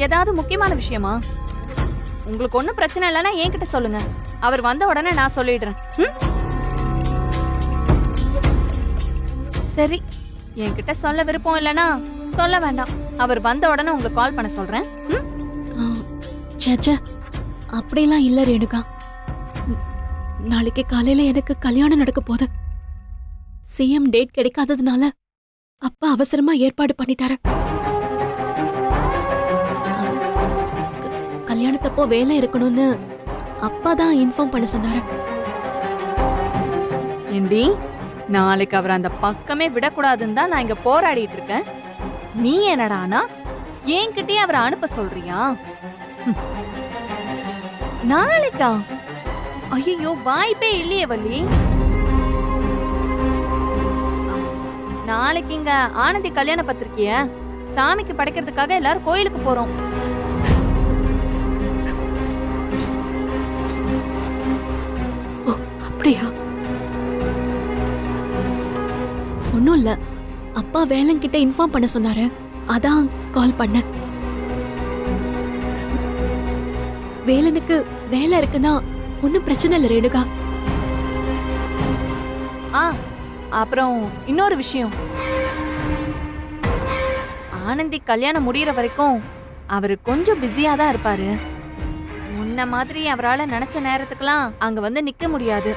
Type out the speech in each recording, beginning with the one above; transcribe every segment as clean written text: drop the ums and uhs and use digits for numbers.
ஏதாவது முக்கியமான விஷயமா? உங்களுக்கு ஒண்ணும் பிரச்சனை இல்லைன்னா என்கிட்ட சொல்லுங்க. அவர் வந்த உடனே நான் சொல்லிடுறேன். சரி, என்கிட்ட சொல்ல விருப்பம் இல்லைன்னா சொல்ல வேண்டாம். அவர் வந்த உடனே உங்களுக்கு கால் பண்ண சொல்றேன். சேச்சே, அப்படிலாம் இல்ல ரேணுகா. நாளைக்கு காலையில எனக்கு கல்யாணம் நடக்க போகுது. சிஎம் டேட் கிடைக்காததுனால அப்பா அவசரமா ஏற்பாடு பண்ணிட்டாரு. கல்யாணத்தப்போ வேலை இருக்கணும்னு அப்பா தான் இன்ஃபார்ம் பண்ண சொன்னாரு. ஏண்டி, நாளைக்கு அவர் அந்த பக்கமே விடக்கூடாதுன்னு தான் நான் இங்க போராடிட்டு இருக்கேன். நீ என்னடானா என்கிட்டயே அவரை அனுப்ப சொல்றியா? நாளைக்கா? ஐயோ, வாய்ப்பே இல்லையே வள்ளி. நாளைக்கு இங்க ஆனந்தி கல்யாண பத்திரிக்கைய சாமிக்கு படைக்கிறதுக்காக எல்லாரும் கோயிலுக்கு போறோம். அப்படியா? ஒண்ணும் இல்ல, அப்பா வேலன்கிட்ட இன்ஃபார்ம் பண்ண சொன்னாரு, அதான் கால் பண்ண. வேலனுக்கு வேலை இருக்குன்னா ஒன்னும் பிரச்சனை இல்ல ரேணுகா. அப்புறம் இன்னொரு விஷயம், ஆனந்தி கல்யாணம் முடியற வரைக்கும் அவரு கொஞ்சம் பிஸியா தான் இருப்பாரு. முன்ன மாதிரி அவரால் நினைச்ச நேரத்துக்குலாம் அங்க வந்து நிக்க முடியாது.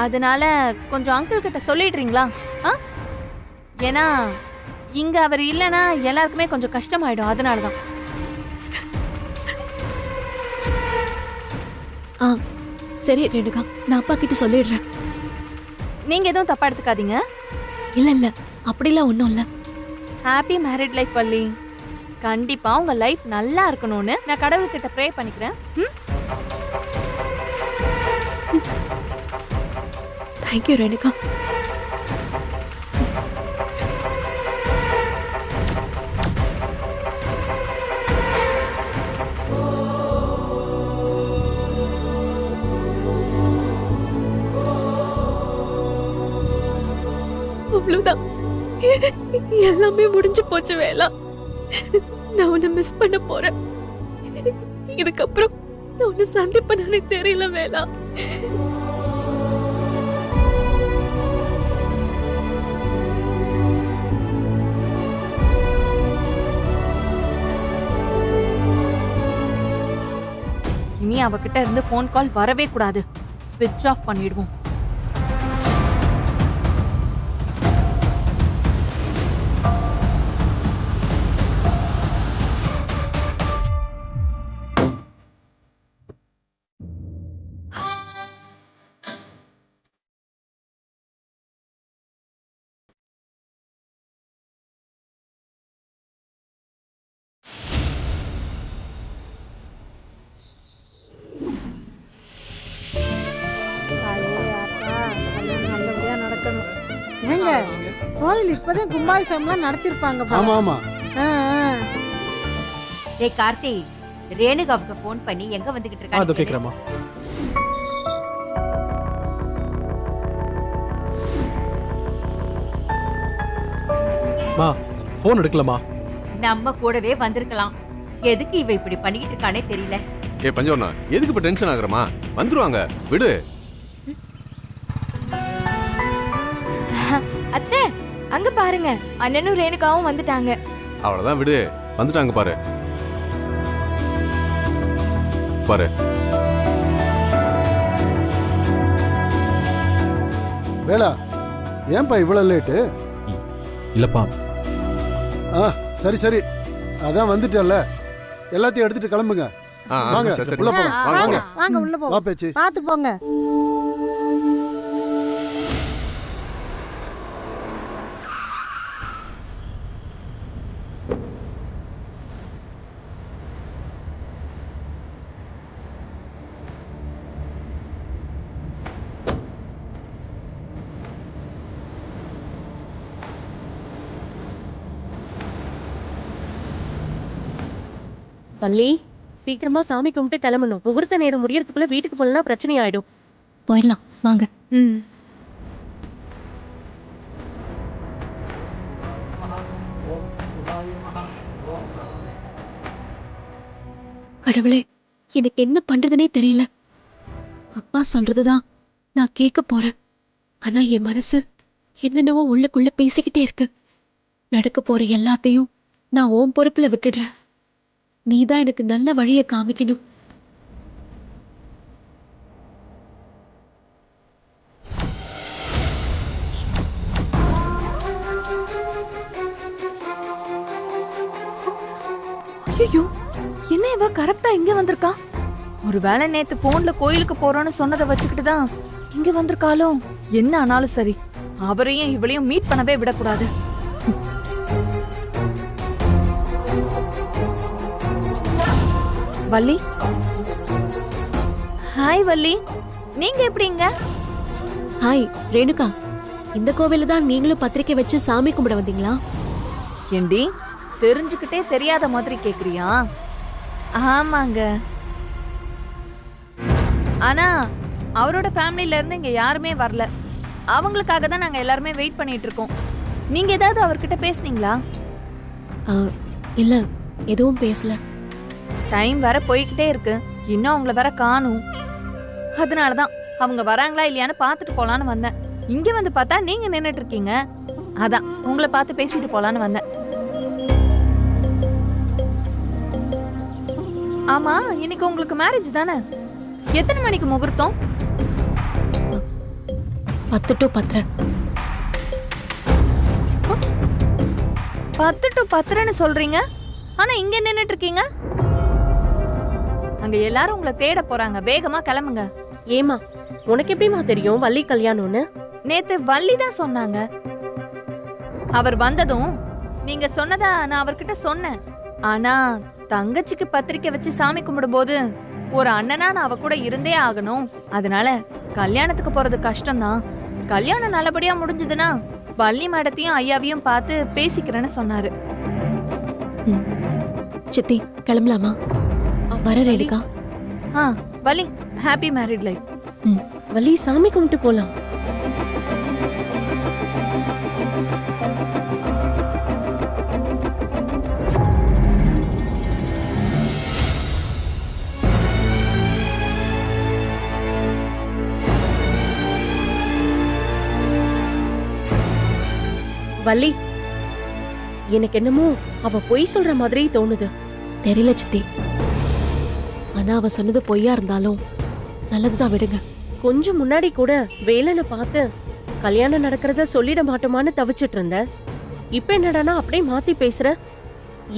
அதனால கொஞ்சம் அங்கிள் கிட்ட சொல்லிடுறீங்களா? ஏன்னா இங்க அவர் இல்லைன்னா எல்லாருக்குமே கொஞ்சம் கஷ்டமாயிடும். அதனாலதான். சரி ரேணுகா, நான் அப்பா கிட்ட சொல்லிடுறேன். நீங்க எதுவும் தப்பா எடுத்துக்காதீங்க. இல்ல இல்ல, அப்படிலாம் ஒண்ணும் இல்ல. Happy married life Valli. கண்டிப்பா உங்க லைஃப் நல்லா இருக்கணும்னு நான் கடவுள்கிட்ட ப்ரே பண்ணிக்கிறேன். தேங்க்யூ ரேணுகா. அவ்வளவுதான், எல்லாமே முடிஞ்சு போச்சு வேலா. நான் உன்னை மிஸ் பண்ண போறேன். இதுக்கப்புறம் நான் உன்னை சந்திப்பேன்னு தெரியல வேலா. இனி அவகிட்ட இருந்து போன் கால் வரவே கூடாது. ஸ்விட்ச் ஆஃப் பண்ணிடுவோம். ஏங்க, கோயில் இப்பதான் கும்பாபிஷேகம்லாம் நடத்திருப்பாங்க. ஆமா ஆமா. டேய் கார்த்தி, ரேணுகாவுக்கு ஃபோன் பண்ணி எங்க வந்துகிட்டு இருக்காங்க? அதோ கேக்குறேம்மா. மா, ஃபோன் எடுக்கலமா. நம்ம கூடவே வந்திருக்கலாம். எதுக்கு இவ இப்படி பண்ணிட்டு இருக்கானே தெரியல. ஏ பஞ்சவர்ணா, எதுக்கு இப்ப டென்ஷன் ஆகுறமா? வந்துருவாங்க, விடு. அத்தை, அங்க பாருங்க, அண்ணனும் ரேணுகாவும் வந்துட்டாங்க. அவ்வளவுதான், விடு. வந்துட்டாங்க பாரு. பாரு. வேலா, ஏன்பா இவ்வளவு லேட்டு? இல்லப்பா. சரி சரி, அதான் வந்துட்டல்ல, எல்லாத்தையும் எடுத்துட்டு கிளம்புங்க. வாங்க உள்ள போலாம். வாங்க வாங்க உள்ள போ. வா பேச்சு. பாத்து போங்க. பள்ளி, சீக்கிரமா சாமி கும்பிட்டு கிளம்பணும். முகூர்த்த நேரம் முடியறதுக்குள்ள வீட்டுக்கு போகலன்னா பிரச்சனை ஆயிடும். போயிடலாம் வாங்க. கடவுளே, எனக்கு என்ன பண்றதுனே தெரியல. அப்பா சொல்றதுதான் நான் கேட்க போறேன். ஆனா என் மனசு என்னென்னவோ உள்ளுக்குள்ள பேசிக்கிட்டே இருக்கு. நடக்க போற எல்லாத்தையும் நான் உன் பொறுப்புல விட்டுடுறேன். நீதான் எனக்கு நல்ல வழியை காமிக்கணும். ஐயோ, என்ன இவ கரெக்டா இங்க வந்திருக்கா? ஒருவேளை நேத்து போன்ல கோயிலுக்கு போறோம்னு சொன்னதை வச்சுக்கிட்டு தான் இங்க வந்திருக்காளோ? என்ன ஆனாலும் சரி, அவரையும் இவளையும் மீட் பண்ணவே விடக்கூடாது. வள்ளி, ஹாய் வள்ளி, நீங்க எப்படிங்க? ஹாய் ரேணுகா, இந்த கோவில தான் நீங்களும் பத்திரிக்கை வச்சு சாமி கும்பிட வந்தீங்களா? ஏண்டி, தெரிஞ்சுக்கிட்டே தெரியாத மாதிரி கேக்குறியா? ஆமாங்க. ஆனா அவரோட ஃபேமிலில இருந்து இங்க யாருமே வரல. அவங்களுக்காக தான் நாங்க எல்லாருமே வெயிட் பண்ணிட்டு இருக்கோம். நீங்க ஏதாவது அவர்கிட்ட பேசுனீங்களா? இல்ல, எதுவும் பேசல. டைம் வேற போய்கிட்டே இருக்கு, இன்னும் அவங்கள வேற காணும். அதனாலதான் அவங்க வராங்களா இல்லையான்னு பாத்துட்டு போலான்னு வந்தேன். இங்க வந்து பார்த்தா நீங்க நின்னுட்டு இருக்கீங்க. அதான் உங்களை பார்த்து பேசிட்டு போலான்னு வந்தேன். ஆமா, இன்னைக்கு உங்களுக்கு மேரேஜ் தானே? எத்தனை மணிக்கு முகூர்த்தம்? 10 to 10. 10 to 10ன்னு சொல்றீங்க, ஆனா இங்க நின்னுட்டு இருக்கீங்க. அங்க எல்லாரும் உங்களை தேட போறாங்க, வேகமா கிளம்புங்க. ஏமா, உனக்கு எப்படிமா தெரியும் வள்ளி கல்யாணம்னு? நேத்து வள்ளி தான் சொன்னாங்க. அவர் வந்ததும் நீங்க சொன்னதா நான் அவர்கிட்ட சொன்னேன். ஆனா தங்கச்சிக்கு பத்திரிக்கை வச்சு சாமி கும்பிடும்போது ஒரு அண்ணனா நான் அவ கூட இருந்தே ஆகணும். அதனால கல்யாணத்துக்கு போறது கஷ்டம்தான். கல்யாணம் நல்லபடியா முடிஞ்சதுன்னா வள்ளி மேடத்தையும் ஐயாவையும் பார்த்து பேசிக்கிறேன்னு சொன்னாரு. சித்தி, கிளம்பலாமா? வர Renuka. Valli, happy married life. Valli, சாமி கும்பிட்டு போலாம். வள்ளி, எனக்கு என்னமோ அவ பொய் சொல்ற மாதிரி தோணுது. தெரியல சித்தி, ஆனா அவ சொன்னது பொய்யா இருந்தாலும் நல்லதுதான், விடுங்க. கொஞ்சம் முன்னாடி கூட வேலனை பார்த்து கல்யாணம் நடக்கிறத சொல்லிட மாட்டோமான்னு தவிச்சிட்டு இருந்த. இப்ப என்னடானா அப்படியே மாத்தி பேசுற.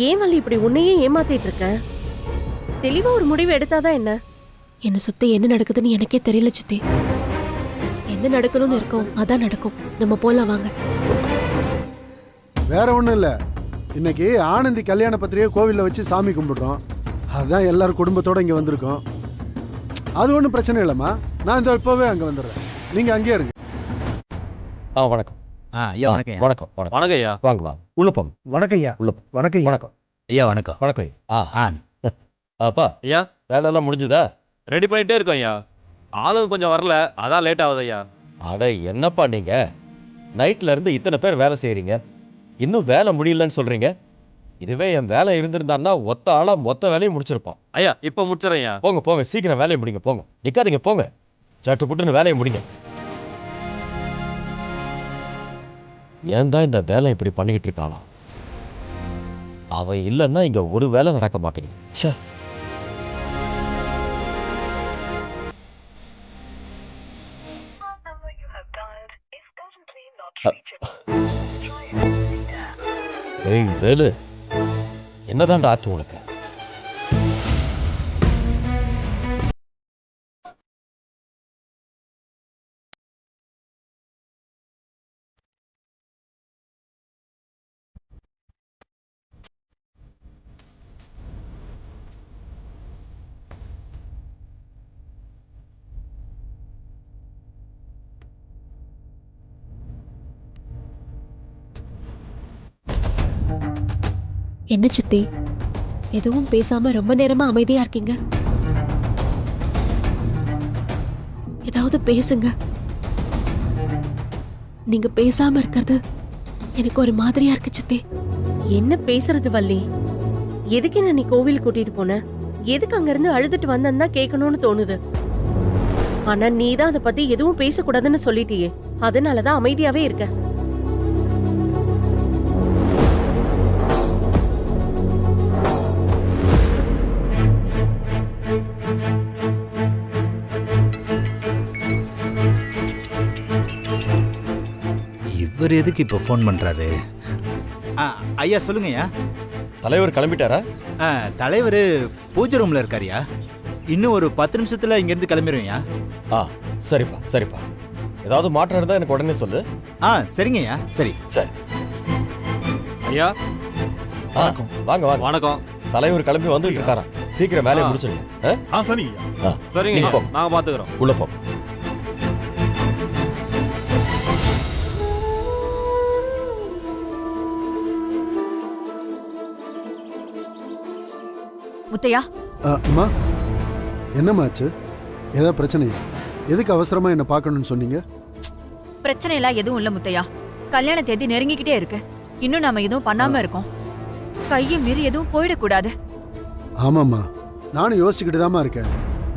ஏன் வள்ளி இப்படி உன்னையே ஏமாத்திட்டு இருக்க? தெளிவா ஒரு முடிவு எடுத்தாதான் என்ன? என்ன சுத்தி என்ன நடக்குதுன்னு எனக்கே தெரியல சித்தி. என்ன நடக்கணும்னு இருக்கோம் அதான் நடக்கும். நம்ம போலாம் வாங்க. வேற ஒண்ணும் இல்ல, இன்னைக்கு ஆனந்தி கல்யாண பத்திரிகை கோவில்ல வச்சு சாமி கும்பிடுறோம். அதான் எல்லாரும் குடும்பத்தோட இங்க வந்திருக்கோம். அது ஒன்றும் பிரச்சனை இல்லைம்மா, நான் இந்த இப்போவே அங்கே வந்துடுறேன், நீங்கள் அங்கேயே இருங்க. வணக்கம். ஐயா வணக்கம். வணக்கம் வணக்கம். வணக்கம் ஐயா. வாங்க வாங்க, உள்ளப்பம். வணக்கம் ஐயா. உள்ளப்பம். வணக்கம் வணக்கம் ஐயா. வணக்கம் வணக்கம். அப்பா, ஐயா, வேலையெல்லாம் முடிஞ்சுதா? ரெடி பண்ணிட்டே இருக்கோம் ஐயா. ஆளும் கொஞ்சம் வரல, அதான் லேட் ஆகுது ஐயா. அட என்னப்பா நீங்க, நைட்ல இருந்து இத்தனை பேர் வேலை செய்றீங்க, இன்னும் வேலை முடியலன்னு சொல்றீங்க. இதுவே என் வேலை இருந்திருந்தான்னா ஒத்த ஆளா மொத்த வேலையும் முடிச்சிருப்பான். ஐயா, இப்போ முடிச்சிடறேன் ஐயா. போங்க போங்க, சீக்கிரம் வேலையை முடிங்க. போங்க, நிக்காதீங்க, போங்க, சட்டு புட்டுன்னு வேலையை முடிங்க. ஏன் தான் இந்த வேலை இப்படி பண்ணிக்கிட்டு இருக்கானா? அவ இல்லைன்னா இங்க ஒரு வேலை நடக்க மாட்டேங்குது. ச்சே. ஏய் வேலு, என்னதான்டா ஆச்சு உனக்கு? என்ன சித்தி, எதுவும் பேசாம ரொம்ப நேரமா அமைதியா இருக்கீங்க? ஏதாவது பேசுங்க. நீங்க பேசாம இருக்கிறது எனக்கு ஒரு மாதிரியா இருக்கு சித்தி. என்ன பேசுறது வள்ளி? எதுக்கு என்ன நீ கோவில் கூட்டிட்டு போன? எதுக்கு அங்க இருந்து அழுதுட்டு வந்தேன்னு தான் கேட்கணும்னு தோணுது. ஆனா நீ தான் அதை பத்தி எதுவும் பேசக்கூடாதுன்னு சொல்லிட்டியே, அதனாலதான் அமைதியாவே இருக்க. இவர் எதுக்கு இப்போ ஃபோன் பண்ணுறாரு? ஐயா சொல்லுங்கய்யா. தலைவர் கிளம்பிட்டாரா? தலைவர் பூஜை ரூமில் இருக்காருயா. இன்னும் ஒரு 10 நிமிஷத்தில் இங்கேருந்து கிளம்பிடுவேயா. சரிப்பா சரிப்பா. ஏதாவது மாற்றம் இருந்தா எனக்கு உடனே சொல்லு. சரிங்கய்யா. சரி சரி. ஐயா வணக்கம். வாங்க வாங்க. வணக்கம். தலைவர் கிளம்பி வந்துட்டு இருக்காராம். சீக்கிரம் வேலையை முடிச்சிருங்க. சரி ஆ, சரிங்க, நீங்க போ. நாங்க பாத்துக்கிறோம். உள்ள போ. முத்தையா, அம்மா என்னம்மாச்சு? ஏதாவது பிரச்சனையா? எதுக்கு அவசரமா என்ன பார்க்கணும்னு சொன்னீங்க? பிரச்சனை எல்லாம் எதுவும் இல்ல முத்தையா. கல்யாண தேதி நெருங்கிக்கிட்டே இருக்கு. இன்னும் நாம எதுவும் பண்ணாம இருக்கோம். கையை மீறி எதுவும் போயிடக்கூடாது. ஆமாம்மா, நானும் யோசிச்சுக்கிட்டு தாம்மா இருக்கேன்.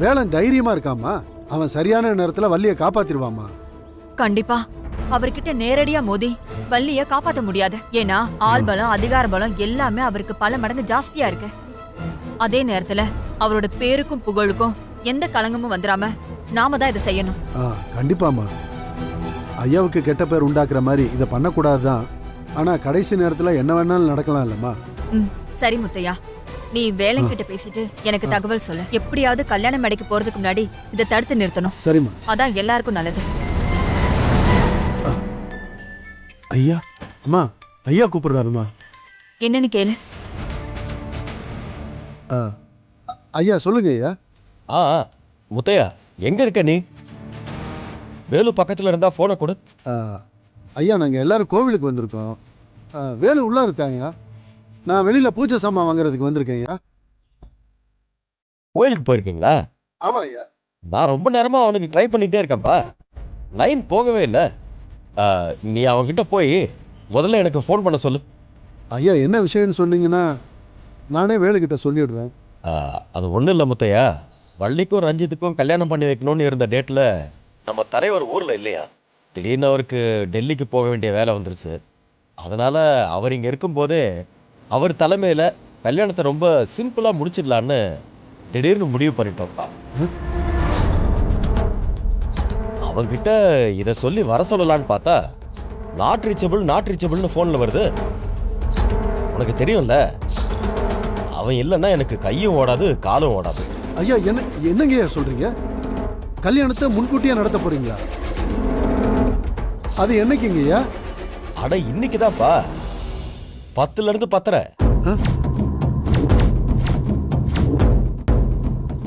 வேலை தைரியமா இருக்காம்மா. அவன் சரியான நேரத்துல வள்ளியை காப்பாத்திருவாம்மா. கண்டிப்பா அவர்கிட்ட நேரடியா மோதி வள்ளிய காப்பாத்த முடியாது. ஏன்னா ஆள் பலம், அதிகார பலம் எல்லாமே அவருக்கு பல மடங்கு ஜாஸ்தியா இருக்கு. அதே நேரத்துல அவரோட பேருக்கும் புகழுக்கும் எந்த களங்கமும் வந்துடாம நாம தான் இதை செய்யணும். கண்டிப்பாம்மா. ஐயாவுக்கு கெட்ட பேர் உண்டாக்குற மாதிரி இதை பண்ணக்கூடாதுதான். ஆனா கடைசி நேரத்துல என்ன வேணாலும் நடக்கலாம் இல்லம்மா. சரி முத்தையா, நீ வேலைங்கிட்ட பேசிட்டு எனக்கு தகவல் சொல்லு. எப்படியாவது கல்யாண மேடைக்கு போறதுக்கு முன்னாடி இதை தடுத்து நிறுத்தணும். சரிம்மா. அதான் எல்லாருக்கும் நல்லது. ஐயா, அம்மா, ஐயா கூப்பிடுறாருமா. என்னன்னு கேளு. ஐயா சொல்லுங்க ஐயா. முத்தையா, எங்க இருக்க நீ? வேலு பக்கத்துல இருந்தா போனை கொடு. ஐயா, நாங்கள் எல்லாரும் கோவிலுக்கு வந்திருக்கோம். வேலு உள்ளே இருக்காங்க. நான் வெளியில் பூஜை சாமான் வாங்குறதுக்கு வந்திருக்கேன் ஐயா. கோயிலுக்கு போயிருக்கீங்களா? ஆமாம் ஐயா. நான் ரொம்ப நேரமா அவனுக்கு ட்ரை பண்ணிட்டே இருக்கேன்ப்பா. லைன் போகவே இல்லை. நீ அவன்கிட்ட போய் முதல்ல எனக்கு ஃபோன் பண்ண சொல்லு. ஐயா, என்ன விஷயம்னு சொன்னீங்கன்னா நானே வேலுக்கிட்ட சொல்லிவிடுவேன். அது ஒன்றும் இல்லை முத்தையா. வள்ளிக்கும் ரஞ்சித்துக்கும் கல்யாணம் பண்ணி வைக்கணும்னு இருந்த டேட்டில் நம்ம தலைவர் ஊரில் இல்லையா? திடீர்னு அவருக்கு டெல்லிக்கு போக வேண்டிய வேலை வந்துருச்சு. அதனால் அவர் இங்கே இருக்கும்போதே அவர் தலைமையில் கல்யாணத்தை ரொம்ப சிம்பிளாக முடிச்சிடலான்னு திடீர்னு முடிவு பண்ணிட்டோம்ப்பா. அவங்கிட்ட இதை சொல்லி வர சொல்லலான்னு பார்த்தா நாட் ரீச்சபிள்னு ஃபோனில் வருது. உனக்கு தெரியும்ல, அவன் இல்லைன்னா எனக்கு கையும் ஓடாது காலும் ஓடாது. ஐயா, என்னங்க ஐயா சொல்கிறீங்க? கல்யாணத்தை முன்கூட்டியே நடத்த போகிறீங்களா? அது என்னைக்குங்க ஐயா? அட இன்னைக்கு தான்ப்பா. 10லேருந்து 10:30.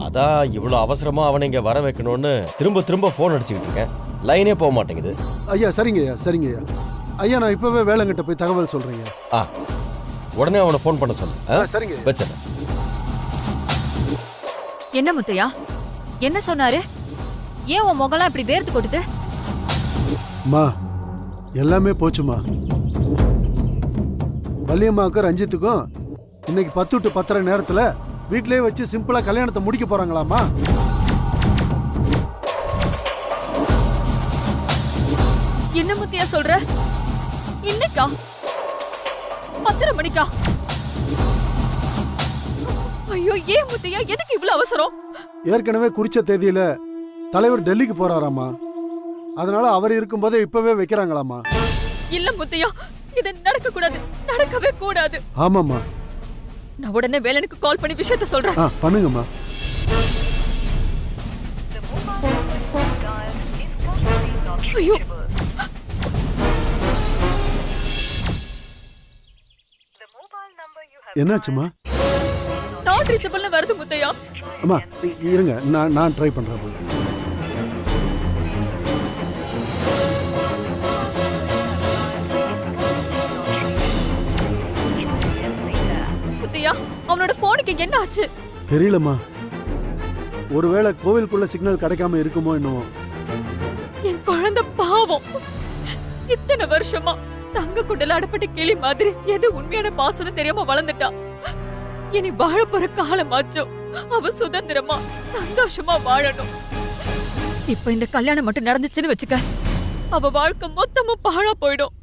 அதான் இவ்வளோ அவசரமா அவனை இங்கே வர வைக்கணும்னு திரும்ப ஃபோன் அடிச்சுக்கிட்டு இருக்கேன். லைனே போக மாட்டேங்குது. ஐயா சரிங்க ஐயா, சரிங்க ஐயா. ஐயா, நான் இப்போவே வேலைங்கிட்ட போய் தகவல் சொல்கிறேங்க. உடனே அவனை ஃபோன் பண்ண சொல்லு. சரிங்க. வச்சிடறேன். என்ன முத்தையா, என்ன சொன்னாரு? ஏன் உன் முகலாம் இப்படி வேர்த்து கொட்டுது? மா, எல்லாமே போச்சுமா. வள்ளியம்மாவுக்கும் ரஞ்சித்துக்கும் இன்னைக்கு 10 to 10:30 நேரத்தில் வீட்டிலேயே வச்சு சிம்பிளா கல்யாணத்தை முடிக்க போறாங்களாமா. என்ன முத்தையா சொல்ற? இன்னைக்கா? 10:30 மணிக்கா? ஐயோ, ஏன் முத்தையா, எதுக்கு இவ்வளவு அவசரம்? ஏற்கனவே குறிச்ச தேதியில தலைவர் டெல்லிக்கு போறாராமா. அதனால அவர் இருக்கும்போதே இப்பவே வைக்கிறாங்களாமா. இல்ல முத்தையா, இது நடக்க கூடாது, நடக்கவே கூடாது. ஆமாம்மா. நான் உடனே வேலனுக்கு கால் பண்ணி விஷயத்த சொல்றேன். பண்ணுங்கம்மா. ஐயோ, என்னாச்சுமா? நாட் ரீச்சபிள்னு வருது முத்தையா. அம்மா இருங்க, நான் ட்ரை பண்றேன். முத்தையா, அவனோட போனுக்கு என்ன ஆச்சு? தெரியலம்மா. ஒருவேளை கோவிலுக்குள்ள சிக்னல் கிடைக்காம இருக்குமோ என்னவோ. என் குழந்தை பாவம், இத்தனை வருஷமா தங்க குண்டல அடப்பட்ட கிளி மாதிரி எது உண்மையான பாசனம் தெரியாம வளர்ந்துட்டா. இனி வாழ போற காலமாச்சோ. அவ சுதந்திரமா சந்தோஷமா வாழணும். இப்ப இந்த கல்யாணம் மட்டும் நடந்துச்சுன்னு வச்சுக்க, அவ வாழ்க்கை மொத்தமும் பாழா போயிடும்.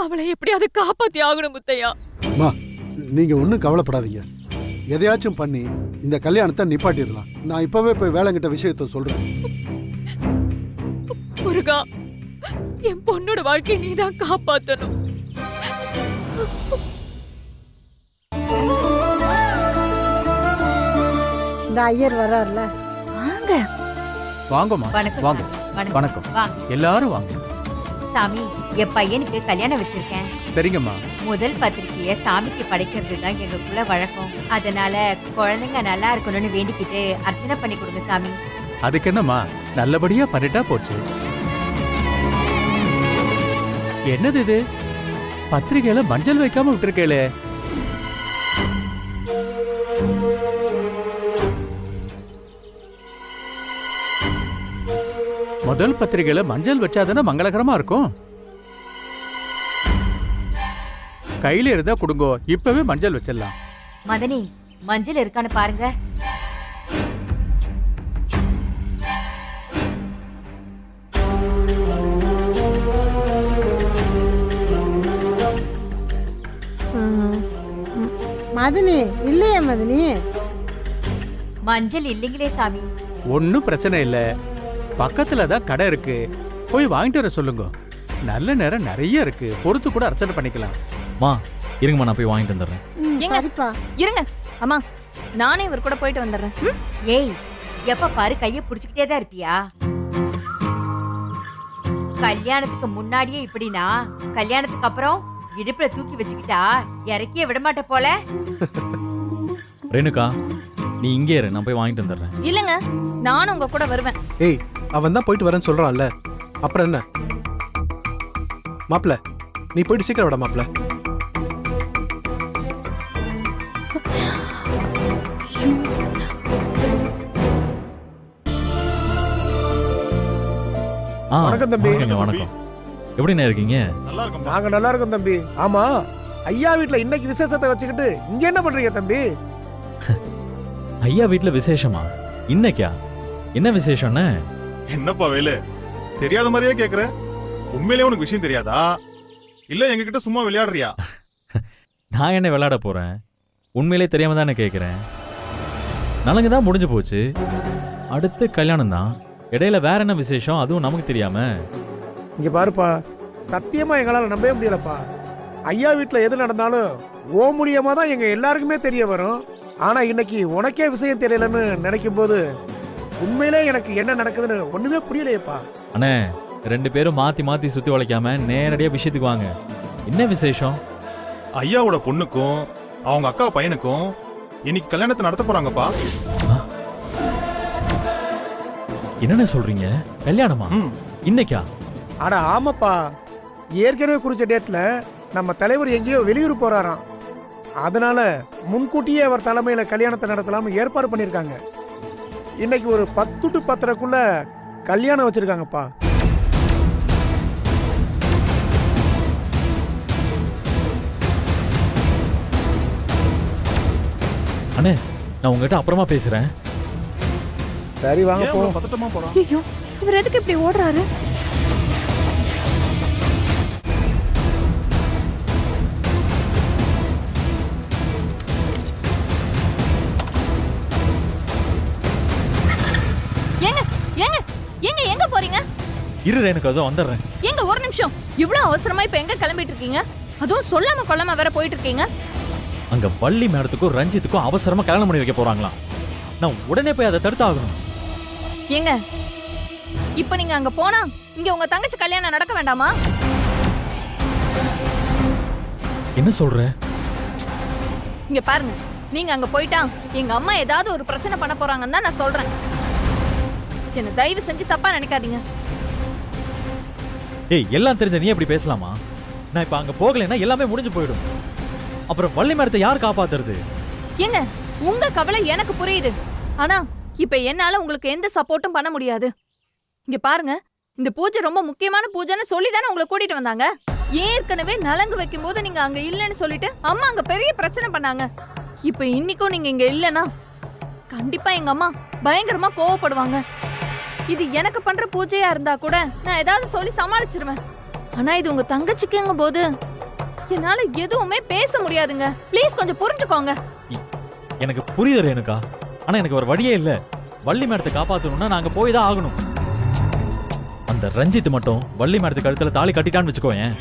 அவளை எப்படியாவது காப்பாத்தி ஆகணும் முத்தையா. அம்மா நீங்க ஒன்றும் கவலைப்படாதீங்க. எதையாச்சும் பண்ணி இந்த கல்யாணத்தை நிப்பாட்டிடலாம். நான் இப்பவே போய் வேலைங்கிட்ட விஷயத்த சொல்றேன். முருகா, என் பொண்ணோட வாழ்க்கையை நீதான் காப்பாத்தணும். இந்த ஐயர் வர்றாருல. வாங்க. வாங்கம்மா வணக்கம் வாங்க. சாமி. வணக்கம். வாங்க எல்லாரும் வாங்க. சாமி, என் பையனுக்கு கல்யாணம் வச்சிருக்கேன். சரிங்கம்மா. முதல் பத்திரிக்கைய சாமிக்கு படைக்கிறது தான் எங்களுக்குள்ள வழக்கம். அதனால குழந்தைங்க நல்லா இருக்கணும்னு வேண்டிக்கிட்டு அர்ச்சனை பண்ணி கொடுங்க சாமி. அதுக்கு என்னம்மா, நல்லபடியா பண்ணிட்டா போச்சு. என்னது இது, பத்திரிகையில மஞ்சள் வைக்காம விட்டுருக்கேளே. முதல் பத்திரிகையில மஞ்சள் வச்சாதானே மங்களகரமா இருக்கும். கையில இருந்தா கொடுங்கோ, இப்பவே மஞ்சள் வச்சிடலாம். மதனி, மஞ்சள் இருக்கான்னு பாருங்க. மதினி இல்லையே மதினி. மஞ்சள் இல்லைங்களே சாமி. ஒன்னும் பிரச்சனை இல்ல, பக்கத்துல தான் கடை இருக்கு, போய் வாங்கிட்டு வர சொல்லுங்க. நல்ல நேரம் நிறைய இருக்கு, பொறுத்து கூட அர்ச்சனை பண்ணிக்கலாம். மா இருங்கம்மா, நான் போய் வாங்கிட்டு வந்துடுறேன். ஏங்க? சரிப்பா. இருங்க அம்மா, நானே இவர் கூட போயிட்டு வந்துடுறேன். ஏய், எப்ப பாரு கைய புடிச்சுக்கிட்டே தான் இருப்பியா? கல்யாணத்துக்கு முன்னாடியே இப்படினா கல்யாணத்துக்கு அப்புறம் இடுப்புல தூக்கி வச்சுக்கிட்டா இறக்கிய விடமாட்ட போல. ரேணுகா, நீ இங்கே இரு, நான் போய் வாங்கிட்டு வந்துடுறேன். இல்லங்க, நானும் உங்க கூட வருவேன். ஏய், அவன் தான் போயிட்டு வரேன்னு சொல்றான்ல, அப்புறம் என்ன? மாப்பிள்ள, நீ போயிட்டு சீக்கிரம் விட மாப்பிள்ள. வணக்கம் தம்பி. வணக்கம். எப்படிண்ணே இருக்கீங்க? நாங்க நல்லா இருக்கோம் தம்பி. ஆமா, ஐயா வீட்ல இன்னைக்கு விசேஷத்தை வச்சுக்கிட்டு இங்க என்ன பண்றீங்க தம்பி? ஐயா வீட்ல விசேஷமா? இன்னைக்கா? என்ன விசேஷம்னு? என்னப்பா வேலு, தெரியாத மாதிரியே கேக்குற? உண்மையிலேயே உனக்கு விஷயம் தெரியாதா, இல்ல எங்க கிட்ட சும்மா விளையாடுறியா? நான் என்ன விளையாட போறேன்? உண்மையிலே தெரியாம தானே கேட்குறேன். நலங்கு தான் முடிஞ்சு போச்சு, அடுத்து கல்யாணம் தான். இடையில வேற என்ன விசேஷம், அதுவும் நமக்கு தெரியாம? இங்க பாருப்பா, சத்தியமா எங்களால நம்பவே முடியலப்பா. ஐயா வீட்ல எது நடந்தாலும் ஓ மூலியமா தான் எங்க எல்லாருக்குமே தெரிய வரும். ஆனா இன்னைக்கு உனக்கே விஷயம் தெரியலன்னு நினைக்கும் போது உண்மையிலே எனக்கு என்ன நடக்குதுன்னு ஒண்ணுமே புரியலையேப்பா. அண்ணே, ரெண்டு பேரும் மாத்தி மாத்தி சுத்தி வளைக்காம நேரடியா விஷயத்துக்கு வாங்க. என்ன விசேஷம்? ஐயாவோட பொண்ணுக்கும் அவங்க அக்கா பையனுக்கும் இன்னைக்கு கல்யாணத்தை நடத்த போறாங்கப்பா. என்னென்ன சொல்றீங்க? கல்யாணமா? இன்னைக்கா? அட ஆமாப்பா, ஏற்கனவே குறிச்ச டேட்ல நம்ம தலைவர் எங்கேயோ வெளியூர் போறாராம். அதனால முன்கூட்டியே அவர் தலைமையில கல்யாணத்தை நடத்தலாம்னு ஏற்பாடு பண்ணிருக்காங்க. இன்னைக்கு ஒரு 10 to 10:30க்குள்ள கல்யாணம் வச்சிருக்காங்கப்பா. அண்ணே, நான் உங்ககிட்ட அப்புறமா பேசுறேன். சரி வாங்க போ. பதட்டமா போறா. ஐயோ, இவர் எதுக்கு இப்படி ஓடுறாரு? ஏங்க ஏங்க ஏங்க எங்க போறீங்க? இரு ரேணுகா, அதோ வந்துடுறேன். ஏங்க ஒரு நிமிஷம், இவ்வளவு அவசரமா இப்ப எங்க கிளம்பிட்டு இருக்கீங்க? அதுவும் சொல்லாம கொள்ளாம வேற போயிட்டு இருக்கீங்க. அங்க வள்ளி மேடத்துக்கும் ரஞ்சித்துக்கும் அவசரமா கல்யாணம் பண்ணி வைக்க போறாங்களாம். நான் உடனே போய் அதை தடுத்து ஆகணும். ஏங்க, இப்ப நீங்க அங்க போனா இங்க உங்க தங்கச்சி கல்யாணம் நடக்க வேண்டாமா? என்ன சொல்ற? இங்க பாருங்க, நீங்க அங்க போயிட்டா எங்க அம்மா ஏதாவது ஒரு பிரச்சனை பண்ண போறாங்கன்னு தான் நான் சொல்றேன். என்ன தயவு செஞ்சு தப்பா நினைக்காதீங்க. ஏய், எல்லாம் தெரிஞ்ச நீ எப்படி பேசலாமா? நான் இப்ப அங்க போகலைன்னா எல்லாமே முடிஞ்சு போயிடும். அப்புறம் வள்ளி மரத்தை யார் காப்பாத்துறது? ஏங்க, உங்க கவலை எனக்கு புரியுது. ஆனா இப்ப என்னால உங்களுக்கு எந்த சப்போர்ட்டும் பண்ண முடியாது. இங்க பாருங்க, இந்த பூஜை ரொம்ப முக்கியமான பூஜைன்னு சொல்லி தானே உங்களை கூட்டிட்டு வந்தாங்க. ஏற்கனவே நலங்கு வைக்கும் போது நீங்க அங்க இல்லைன்னு சொல்லிட்டு அம்மா அங்க பெரிய பிரச்சனை பண்ணாங்க. இப்ப இன்னைக்கும் நீங்க இங்க இல்லைன்னா கண்டிப்பா எங்க அம்மா பயங்கரமா கோவப்படுவாங்க. இது எனக்கு பண்ற பூஜையா இருந்தா கூட நான் ஏதாவது சொல்லி சமாளிச்சிருவேன். ஆனா இது உங்க தங்கச்சிக்குங்க போது என்னால எதுவுமே பேச முடியாதுங்க. ப்ளீஸ் கொஞ்சம் புரிஞ்சுக்கோங்க. எனக்கு புரியுது ரேணுகா, ஆனா எனக்கு ஒரு வழியே இல்ல. வள்ளி மேடத்தை காப்பாத்தணும்னா நாங்க போய் தான் ஆகணும். அந்த ரஞ்சித் மட்டும் வள்ளி மேடத்து கழுத்துல தாலி கட்டிட்டான்னு வச்சுக்கோயேன்,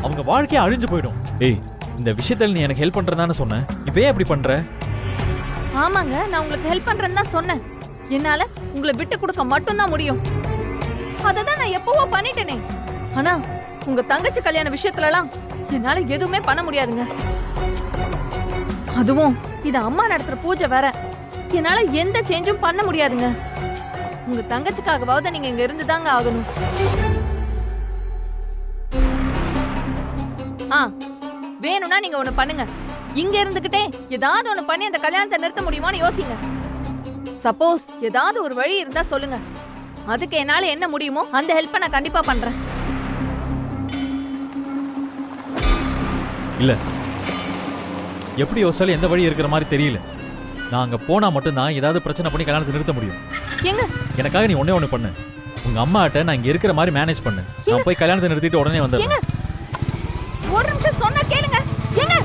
அவங்க வாழ்க்கையே அழிஞ்சு போயிடும். ஏய், இந்த விஷயத்துல நீ எனக்கு ஹெல்ப் பண்றதான்னு சொன்ன, இப்ப எப்படி பண்ற? ஆமாங்க, நான் உங்களுக்கு ஹெல்ப் பண்றேன்னு தான் சொன்னேன். என்னால உங்களை விட்டு கொடுக்க மட்டும்தான் முடியும். அததான் நான் எப்பவோ பண்ணிட்டேனே. ஆனா உங்க தங்கச்சி கல்யாண விஷயத்துலலாம் என்னால எதுவுமே பண்ண முடியாதுங்க. அதுவும் இது அம்மா நடத்துற பூஜை வேற. என்னால எந்த சேஞ்சும் பண்ண முடியாதுங்க. உங்க தங்கச்சிக்காகவாவது நீங்க இங்க இருந்து தாங்க ஆகணும். வேணும்னா நீங்க ஒண்ணு பண்ணுங்க. இங்க இருந்துகிட்டே ஏதாவது ஒண்ணு பண்ணி அந்த கல்யாணத்தை நிறுத்த முடியுமான்னு யோசிங்க. சப்போஸ் ஏதாவது ஒரு வழி இருந்தா சொல்லுங்க. அதுக்கு என்னால என்ன முடியுமோ அந்த ஹெல்ப்பை நான் கண்டிப்பா பண்றேன். இல்ல, எப்படி யோசிச்சாலும் எந்த வழி இருக்கிற மாதிரி தெரியல. நான் அங்க போனா மட்டும்தான் ஏதாவது பிரச்சனை பண்ணி கல்யாணத்தை நிறுத்த முடியும். எங்க எனக்காக நீ ஒண்ணே ஒண்ணு பண்ணு. உங்க அம்மாட்ட நான் இங்க இருக்கிற மாதிரி மேனேஜ் பண்ணு. நான் போய் கல்யாணத்தை நிறுத்திட்டு உடனே வந்துடுறேன். ஒரு நிமிஷம் சொன்னா கேளுங்க. எங்க